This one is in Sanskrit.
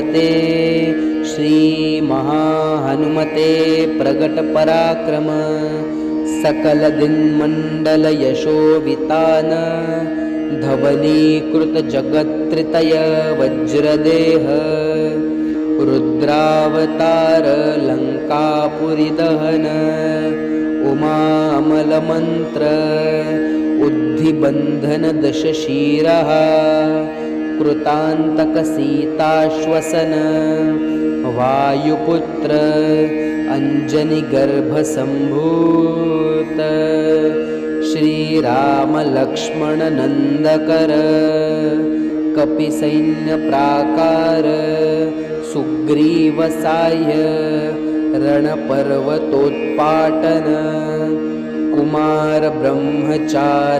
नमस्ते श्री महाहनुमते प्रगट पराक्रम सकल दिनमंडल यशोवितान धवलीकृत जगत्त्रितय वज्रदेह रुद्रावतार लंकापुरी दहन उमामलमंत्र उद्धिबंधन दशशीरः कृतांतक सीताश्वसन वायुपुत्र अंजनी गर्भ संभूत श्रीराम लक्ष्मण नंदकर कपिसैन्य प्राकार सुग्रीव साह्य रणपर्वतोत्पाटन कुमार ब्रह्मचार